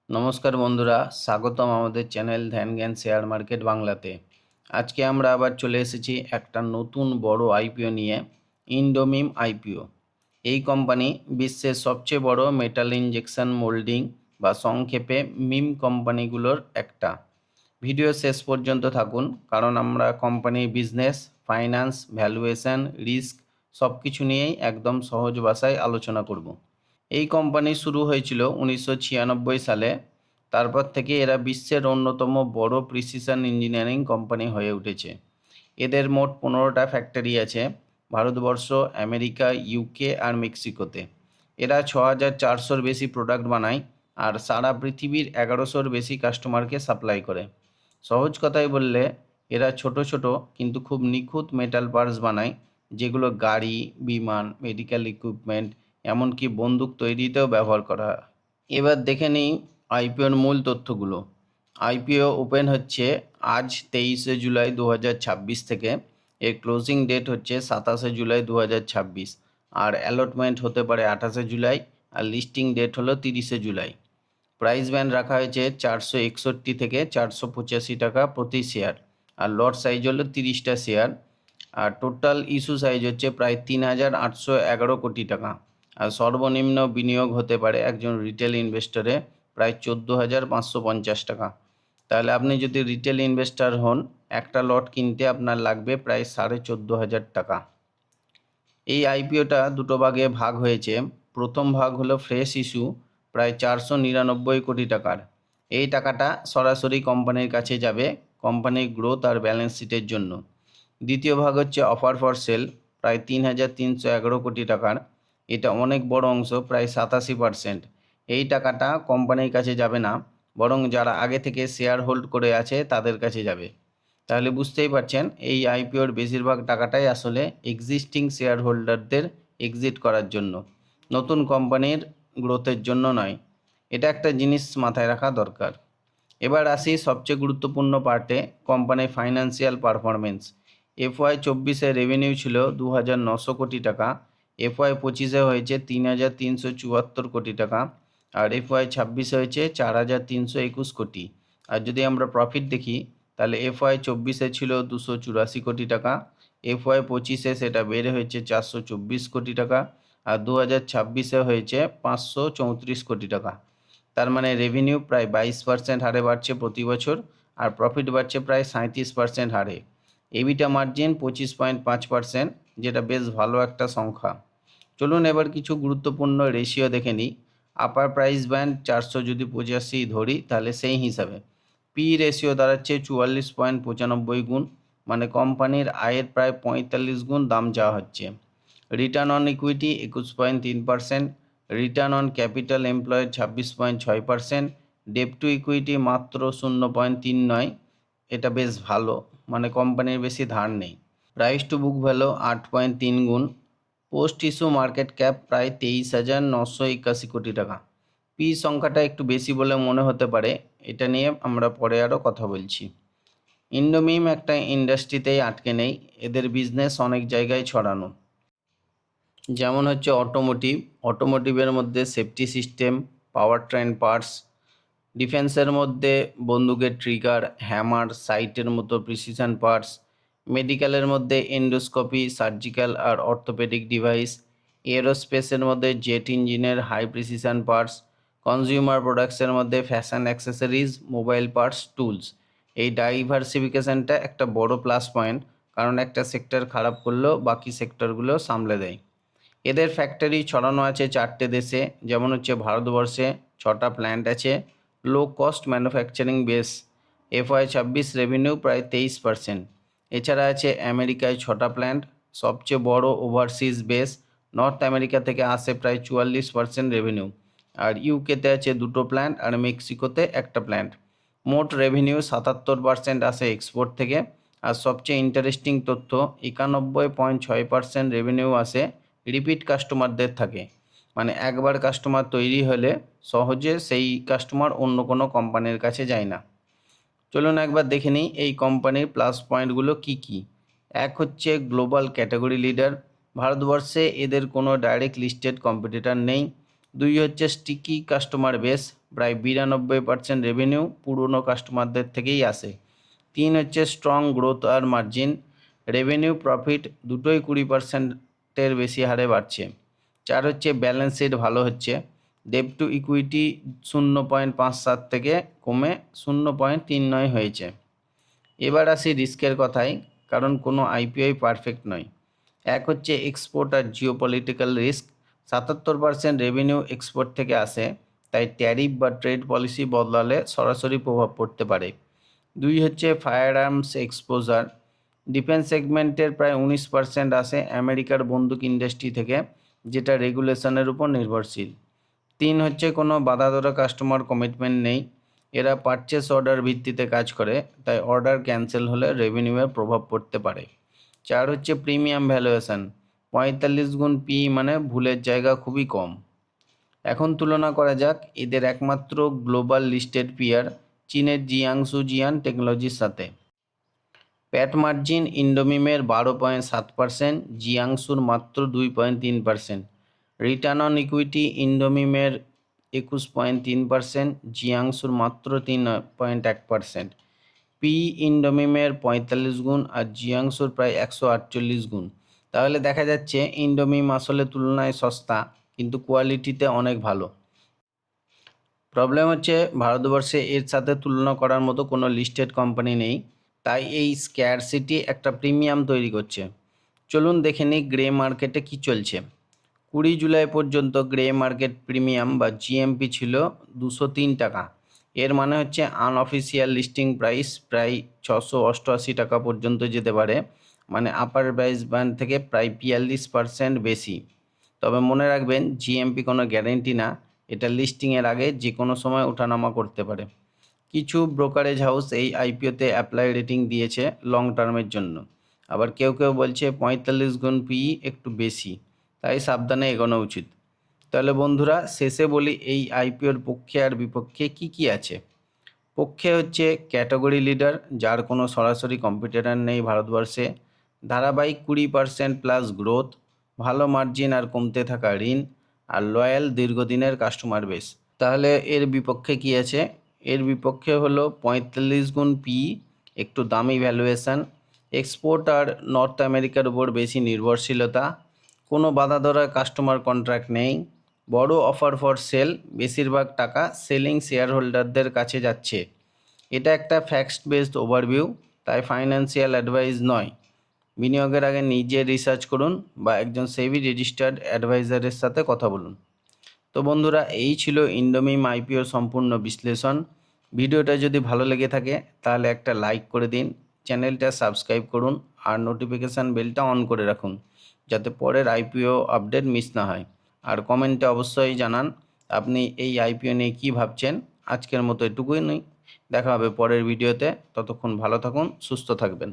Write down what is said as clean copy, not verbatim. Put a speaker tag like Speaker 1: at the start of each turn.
Speaker 1: নমস্কার বন্ধুরা, স্বাগতম আমাদের চ্যানেল ধ্যান জ্ঞান শেয়ার মার্কেট বাংলাতে। আজকে আমরা আবার চলে এসেছি একটা নতুন বড় আইপিও নিয়ে, ইন্ডোমিম আইপিও। এই কোম্পানি বিশ্বের সবচেয়ে বড় মেটাল ইনজেকশন মোল্ডিং বা সংক্ষেপে মিম কোম্পানিগুলোর একটা। ভিডিও শেষ পর্যন্ত থাকুন, কারণ আমরা কোম্পানির বিজনেস, ফাইন্যান্স, ভ্যালুয়েশন, রিস্ক সব কিছু নিয়েই একদম সহজ ভাষায় আলোচনা করব। এই কোম্পানি শুরু হয়েছিল 1996 সালে। তারপর থেকে এরা বিশ্বের অন্যতম বড় প্রিসিশন ইঞ্জিনিয়ারিং কোম্পানি হয়ে উঠেছে। এদের মোট 15টা ফ্যাক্টরি আছে ভারতবর্ষ, আমেরিকা, ইউকে আর মেক্সিকোতে। এরা 6400-র বেশি প্রোডাক্ট বানায় আর সারা পৃথিবীর 1100-র বেশি কাস্টমারকে সাপ্লাই করে। সহজ কথায় বললে, এরা ছোট ছোট কিন্তু খুব নিখুঁত মেটাল পার্টস বানায়, যেগুলো গাড়ি, বিমান, মেডিকেল ইকুইপমেন্ট, এমনকি বন্দুক তৈরিতেও ব্যবহার করা হয়। এবার দেখে নিই আইপিওর মূল তথ্যগুলো। আইপিও ওপেন হচ্ছে আজ 23শে জুলাই 2026 থেকে। এর ক্লোজিং ডেট হচ্ছে 27শে জুলাই 2026, আর অ্যালটমেন্ট হতে পারে 28শে জুলাই, আর লিস্টিং ডেট হলো 30শে জুলাই। প্রাইস ব্যান্ড রাখা হয়েছে 461 থেকে 485 টাকা প্রতি শেয়ার, আর লট সাইজ হলো 30টা শেয়ার, আর টোটাল ইস্যু সাইজ হচ্ছে প্রায় 3811 কোটি টাকা। আর সর্বনিম্ন বিনিয়োগ হতে পারে একজন রিটেল ইনভেস্টরে প্রায় 14,550 টাকা। তাহলে আপনি যদি রিটেল ইনভেস্টর হন, একটা লট কিনতে আপনার লাগবে প্রায় 14,500 টাকা। এই আইপিওটা দুটো ভাগে ভাগ হয়েছে। প্রথম ভাগ হলো ফ্রেশ ইস্যু, প্রায় 499 কোটি টাকার। এই টাকাটা সরাসরি কোম্পানির কাছে যাবে কোম্পানির গ্রোথ আর ব্যালেন্স শিটের জন্য। দ্বিতীয় ভাগ হচ্ছে অফার ফর সেল, প্রায় 3,311 কোটি টাকার। এটা অনেক বড় অংশ, প্রায় 87%। এই টাকাটা কোম্পানির কাছে যাবে না, বরং যারা আগে থেকে শেয়ার হোল্ড করে আছে তাদের কাছে যাবে। তাহলে বুঝতেই পারছেন, এই আইপিওর বেশিরভাগ টাকাটাই আসলে এক্সিস্টিং শেয়ার হোল্ডারদের এক্সিট করার জন্য, নতুন কোম্পানির গ্রোথের জন্য নয়। এটা একটা জিনিস মাথায় রাখা দরকার। এবার আসি সবচেয়ে গুরুত্বপূর্ণ পার্টে, কোম্পানির ফাইন্যান্সিয়াল পারফরমেন্স। FY24-এ রেভিনিউ ছিল 2,900 কোটি টাকা, FY25-এ হয়েছে 3,374 কোটি টাকা, আর FY26-এ হয়েছে 4,321 কোটি। আর যদি আমরা প্রফিট দেখি, তাহলে FY24-এ ছিল 284 কোটি টাকা, FY25-এ সেটা বেড়ে হয়েছে 424 কোটি টাকা, আর 2026-এ হয়েছে 534 কোটি টাকা। তার মানে রেভিনিউ প্রায় 22% হারে বাড়ছে প্রতি বছর, আর প্রফিট বাড়ছে প্রায় 37% হারে। এবিটা মার্জিন 25.5%, যেটা বেশ ভালো একটা সংখ্যা। চলুন এবার কিছু গুরুত্বপূর্ণ রেশিও দেখে নিই। আপার প্রাইস ব্যান্ড 400 যদি 85 ধরি, তাহলে সেই হিসাবে পি রেশিও দাঁড়াচ্ছে 44.95 গুণ, মানে কোম্পানির আয়ের প্রায় 45 গুণ দাম চাওয়া হচ্ছে। Return on equity 21.3%, return on capital employed 26.6%, debt to equity মাত্র 0.39। এটা বেশ ভালো, মানে কোম্পানির বেশি ধার নেই। প্রাইস টু বুক ভ্যালু 8.3 গুণ। পোস্ট ইস্যু মার্কেট ক্যাপ প্রায় 23,981 কোটি টাকা। পি সংখ্যাটা একটু বেশি বলে মনে হতে পারে, এটা নিয়ে আমরা পরে আরও কথা বলছি। ইন্ডোমিম একটা ইন্ডাস্ট্রিতেই আটকে নেই, এদের বিজনেস অনেক জায়গায় ছড়ানো। যেমন হচ্ছে অটোমোটিভের মধ্যে সেফটি সিস্টেম, পাওয়ার ট্রেন পার্টস। ডিফেন্সের মধ্যে বন্দুকের ট্রিগার, হ্যামার, সাইটের মতো প্রিসিশন পার্টস। মেডিকেলের মধ্যে এন্ডোস্কোপি, সার্জিক্যাল আর অর্থোপেডিক ডিভাইস। এরোস্পেসের মধ্যে জেট ইঞ্জিনের হাই প্রিসিশন পার্টস। কনজিউমার প্রোডাক্টসের মধ্যে fashion accessories, mobile parts, tools. এই ডাইভার্সিফিকেশনটা একটা বড় প্লাস পয়েন্ট, কারণ একটা সেক্টর খারাপ করলেও বাকি সেক্টরগুলো সামলে দেয়। এদের ফ্যাক্টরি ছড়ানো আছে 4টে দেশে, যেমন হচ্ছে ভারতবর্ষে 6টা প্ল্যান্ট আছে। Low cost manufacturing base. FY26 revenue প্রায় 23%। এছাড়া আছে আমেরিকায় 6টা প্ল্যান্ট, সবচেয়ে বড় ওভারসিজ বেস। নর্থ আমেরিকা থেকে আসে প্রায় 44% রেভিনিউ। আর ইউকেতে আছে 2টো প্ল্যান্ট, আর মেক্সিকোতে একটা প্ল্যান্ট। মোট রেভিনিউ 77% আসে এক্সপোর্ট থেকে। আর সবচেয়ে ইন্টারেস্টিং তথ্য, 91.6% রেভিনিউ আসে রিপিট কাস্টমারদের থাকে। মানে একবার কাস্টমার তৈরি হলে সহজে সেই কাস্টমার অন্য কোনো কোম্পানির কাছে যায় না। চলুন একবার দেখে নিই এই কোম্পানির প্লাস পয়েন্টগুলো কি কি। এক হচ্ছে গ্লোবাল ক্যাটাগরি লিডার। ভারতবর্ষে এদের কোনো ডাইরেক্ট লিস্টেড কম্পিটিটর নেই। 2 হচ্ছে স্টিকি কাস্টমার বেস, প্রায় 92% রেভিনিউ পুরনো কাস্টমারদের থেকেই আসে। 3 হচ্ছে স্ট্রং গ্রোথ আর মার্জিন, রেভিনিউ প্রফিট দুটোই 20%-এর বেশি হারে বাড়ছে। 4 হচ্ছে ব্যালেন্স শিট ভালো হচ্ছে, ডেট টু ইকুইটি 0.57 থেকে কমে 0.39 হয়েছে। এবার আসি রিস্কের কথায়, কারণ কোনো আইপিওই পারফেক্ট নয়। 1 হচ্ছে এক্সপোর্ট আর জিওপলিটিক্যাল রিস্ক, 77% রেভিনিউ এক্সপোর্ট থেকে আসে, তাই ট্যারিফ বা ট্রেড পলিসি বদলালে সরাসরি প্রভাব পড়তে পারে। 2 হচ্ছে ফায়ার আর্মস এক্সপোজার, ডিফেন্স সেগমেন্টের প্রায় 19% আসে আমেরিকার বন্দুক ইন্ডাস্ট্রি থেকে, যেটা রেগুলেশনের উপর নির্ভরশীল। 3 হচ্ছে কোনো বাধা ধরা কাস্টমার কমিটমেন্ট নেই, এরা পারচেস অর্ডার ভিত্তিতে কাজ করে, তাই অর্ডার ক্যান্সেল হলে রেভিনিউয়ে প্রভাব পড়তে পারে। 4 হচ্ছে প্রিমিয়াম ভ্যালুয়েশন, 45 গুণ পি মানে ভুলের জায়গা খুবই কম। এখন তুলনা করা যাক এদের একমাত্র গ্লোবাল লিস্টেড পিয়ার চীনের জিয়াংসু জিয়ান টেকনোলজির সাথে। প্যাট মার্জিন ইন্ডোমিমের 12.7%, জিয়াংসুর মাত্র 2.3%। রিটার্ন অন ইকুইটি ইন্ডোমিমের 21.3%, জিয়াংসুর মাত্র 3.1%। পি ইন্ডোমিমের 45 গুণ আর জিয়াংসুর প্রায় 148 গুণ। তাহলে দেখা যাচ্ছে ইন্ডোমিম আসলে তুলনায় সস্তা, কিন্তু কোয়ালিটিতে অনেক ভালো। প্রবলেম হচ্ছে ভারতবর্ষে এর সাথে তুলনা করার মতো কোনো লিস্টেড কোম্পানি নেই, তাই এই স্ক্যারসিটি একটা প্রিমিয়াম তৈরি করছে। চলুন দেখে নিই গ্রে মার্কেটে কি চলছে। 20 জুলাই পর্যন্ত গ্রে মার্কেট প্রিমিয়াম বা জিএমপি ছিল 203 টাকা। এর মানে হচ্ছে আনঅফিসিয়াল লিস্টিং প্রাইস প্রায় 688 টাকা পর্যন্ত যেতে পারে, মানে আপার প্রাইস ব্যান্ড থেকে প্রায় 42% বেশি। তবে মনে রাখবেন জিএমপি কোনো গ্যারেন্টি না, এটা লিস্টিংয়ের আগে যে কোনো সময় ওঠানামা করতে পারে। কিছু ব্রোকারেজ হাউস এই আইপিওতে অ্যাপ্লাই রেটিং দিয়েছে লং টার্মের জন্য, আবার কেউ কেউ বলছে 45 গুণ পিই একটু বেশি, তাই সাবধানে এগোনো উচিত। তাহলে বন্ধুরা শেষে বলি এই আইপিওর পক্ষে আর বিপক্ষে কি কি আছে। পক্ষে হচ্ছে ক্যাটাগরি লিডার, যার কোনো সরাসরি কম্পিটিটর নেই ভারতবর্ষে, ধারাবাহিক 20% প্লাস গ্রোথ, ভালো মার্জিন আর কমতে থাকা ঋণ, আর লয়াল দীর্ঘদিনের কাস্টমার বেস। তাহলে এর বিপক্ষে কি আছে? এর বিপক্ষে হলো 45 গুণ পি, একটু দামি ভ্যালুয়েশন, এক্সপোর্ট আর নর্থ আমেরিকার উপর বেশি নির্ভরশীলতা, কোনো বাধা ধরা কাস্টমার কন্ট্রাক্ট নেই, বড় অফার ফর সেল, বেশিরভাগ টাকা সেলিং শেয়ার হোল্ডারদের কাছে যাচ্ছে। এটা একটা ফ্যাক্ট বেসড ওভারভিউ, তাই ফাইন্যান্সিয়াল অ্যাডভাইস নয়। বিনিয়োগের আগে নিজে রিসার্চ করুন বা একজন সেবি রেজিস্টার্ড অ্যাডভাইজারের সাথে কথা বলুন। তো বন্ধুরা এই ছিল ইন্ডোমিম আইপিওর সম্পূর্ণ বিশ্লেষণ। ভিডিওটা যদি ভালো লেগে থাকে তাহলে একটা লাইক করে দিন, চ্যানেলটা সাবস্ক্রাইব করুন আর নোটিফিকেশান বেলটা অন করে রাখুন, যাতে পরের আইপিও আপডেট মিস না হয়। আর কমেন্টে অবশ্যই জানান আপনি এই আইপিও নিয়ে কী ভাবছেন। আজকের মতো এটুকুই, দেখা হবে পরের ভিডিওতে। ততক্ষণ ভালো থাকুন, সুস্থ থাকবেন।